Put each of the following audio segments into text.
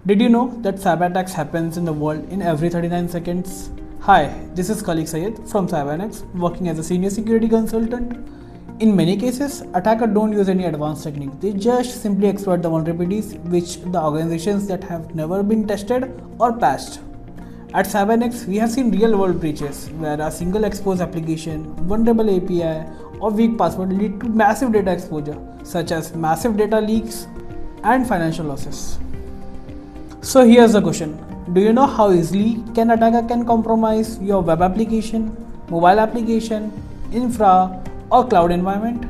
Did you know that cyber attacks happens in the world in every 39 seconds? Hi, this is colleague Syed from CyberNX, working as a senior security consultant. In many cases, attackers don't use any advanced technique. They just simply exploit the vulnerabilities which the organizations that have never been tested or patched. At CyberNX, we have seen real-world breaches where a single exposed application, vulnerable API, or weak password lead to massive data exposure, such as massive data leaks and financial losses. So here's the question. Do you know how easily an attacker can compromise your web application, mobile application, infra, or cloud environment?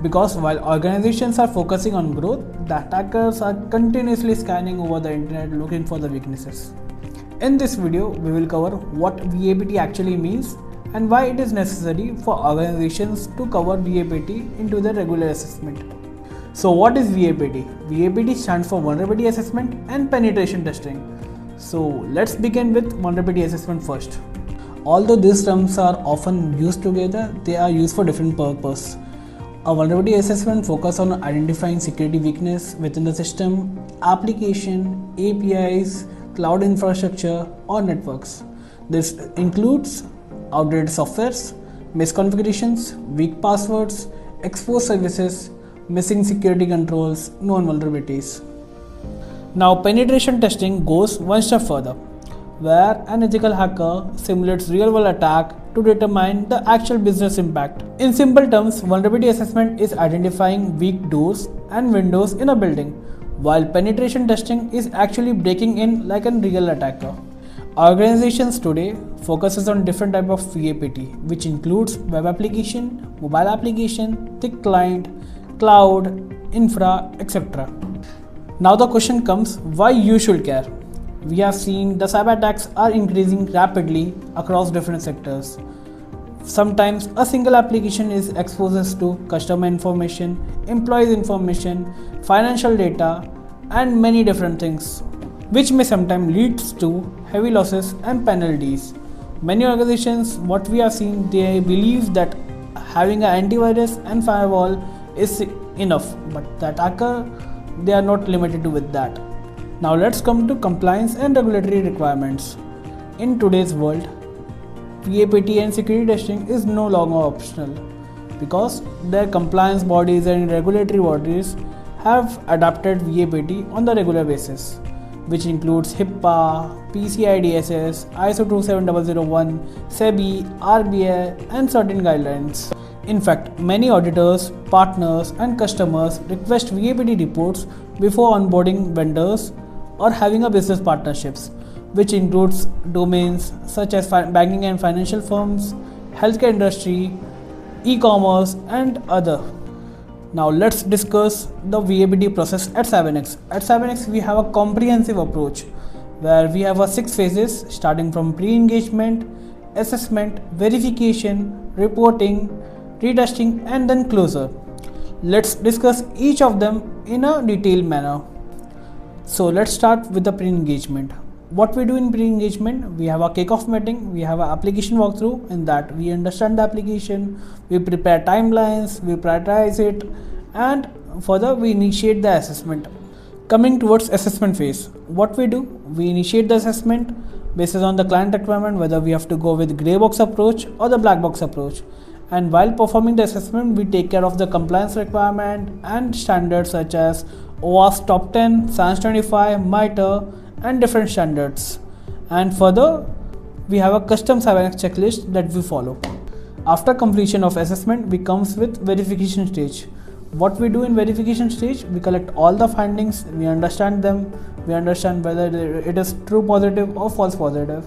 Because while organizations are focusing on growth, the attackers are continuously scanning over the internet looking for the weaknesses. In this video, we will cover what VAPT actually means and why it is necessary for organizations to cover VAPT into their regular assessment. So what is VAPT? VAPT stands for Vulnerability Assessment and Penetration Testing. So let's begin with Vulnerability Assessment first. Although these terms are often used together, they are used for different purposes. A vulnerability assessment focuses on identifying security weakness within the system, application, APIs, cloud infrastructure, or networks. This includes outdated softwares, misconfigurations, weak passwords, exposed services, missing security controls, known vulnerabilities. Now, penetration testing goes one step further, where an ethical hacker simulates real-world attack to determine the actual business impact. In simple terms, vulnerability assessment is identifying weak doors and windows in a building, while penetration testing is actually breaking in like a real attacker. Organizations today focuses on different type of VAPT, which includes web application, mobile application, thick client, cloud, infra, etc. Now the question comes, why you should care? We have seen the cyber attacks are increasing rapidly across different sectors. Sometimes a single application is exposed to customer information, employees information, financial data, and many different things, which may sometimes lead to heavy losses and penalties. Many organizations, what we have seen, they believe that having an antivirus and firewall is enough, but the attacker, they are not limited with that. Now let's come to compliance and regulatory requirements. In today's world, VAPT and security testing is no longer optional because their compliance bodies and regulatory bodies have adopted VAPT on the regular basis, which includes HIPAA, PCI-DSS, ISO 27001, SEBI, RBI, and CERT-In guidelines. In fact, many auditors, partners, and customers request VAPT reports before onboarding vendors or having a business partnerships, which includes domains such as banking and financial firms, healthcare industry, e-commerce, and other. Now let's discuss the VAPT process at CyberNX. At CyberNX, we have a comprehensive approach where we have 6 phases starting from pre-engagement, assessment, verification, reporting, retesting, and then closure. Let's discuss each of them in a detailed manner. So let's start with the pre-engagement. What we do in pre-engagement, we have a kickoff meeting, we have an application walkthrough. In that we understand the application, we prepare timelines, we prioritize it, and further we initiate the assessment. Coming towards assessment phase, what we do, we initiate the assessment based on the client requirement, whether we have to go with grey box approach or the black box approach. And while performing the assessment, we take care of the compliance requirement and standards such as OWASP Top 10, SANS 25, MITRE, and different standards. And further, we have a custom CyberNX checklist that we follow. After completion of assessment, we comes with verification stage. What we do in verification stage, we collect all the findings, we understand them, we understand whether it is true positive or false positive.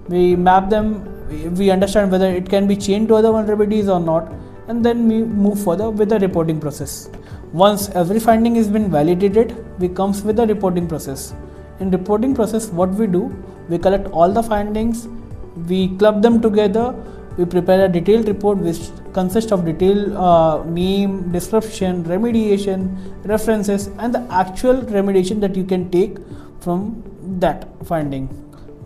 We map them, we understand whether it can be chained to other vulnerabilities or not, and then we move further with the reporting process. Once every finding has been validated, we comes with the reporting process. In reporting process, what we do, we collect all the findings, we club them together, we prepare a detailed report which consists of detailed name, description, remediation, references, and the actual remediation that you can take from that finding.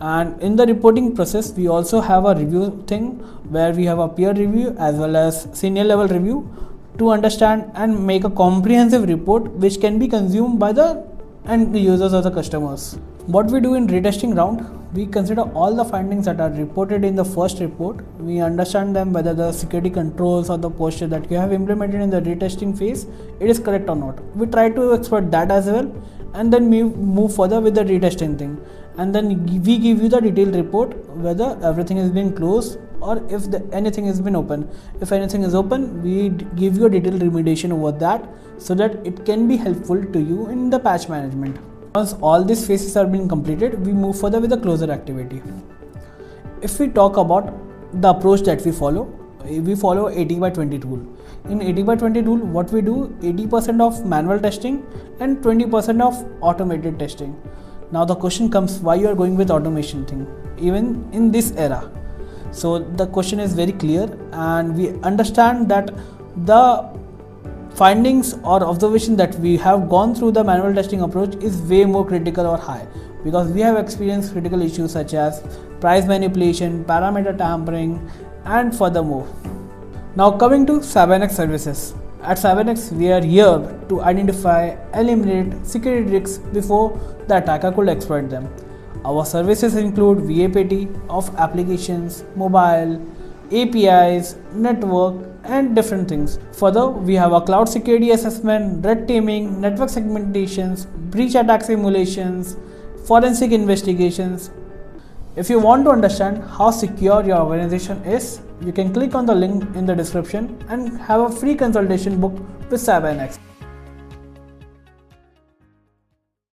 And in the reporting process, we also have a review thing where we have a peer review as well as senior level review to understand and make a comprehensive report which can be consumed by the and the users or the customers. What we do in retesting round, we consider all the findings that are reported in the first report. We understand them, whether the security controls or the posture that you have implemented in the retesting phase, it is correct or not. We try to exploit that as well, and then we move further with the retesting thing, and then we give you the detailed report whether everything has been closed or if anything has been open. If anything is open, we give you a detailed remediation over that, so that it can be helpful to you in the patch management. Once all these phases are being completed, we move further with the closure activity. If we talk about the approach that we follow 80/20 rule. In 80/20 rule, what we do, 80% of manual testing and 20% of automated testing. Now the question comes, why you are going with automation thing even in this era? So the question is very clear, and we understand that the findings or observation that we have gone through the manual testing approach is way more critical or high, because we have experienced critical issues such as price manipulation, parameter tampering, and furthermore. Now coming to CyberNX services. At CyberNX, we are here to identify, eliminate security risks before the attacker could exploit them. Our services include VAPT of applications, mobile, APIs, network, and different things. Further, we have a cloud security assessment, red teaming, network segmentations, breach attack simulations, forensic investigations. If you want to understand how secure your organization is, you can click on the link in the description and have a free consultation booked with CyberNX.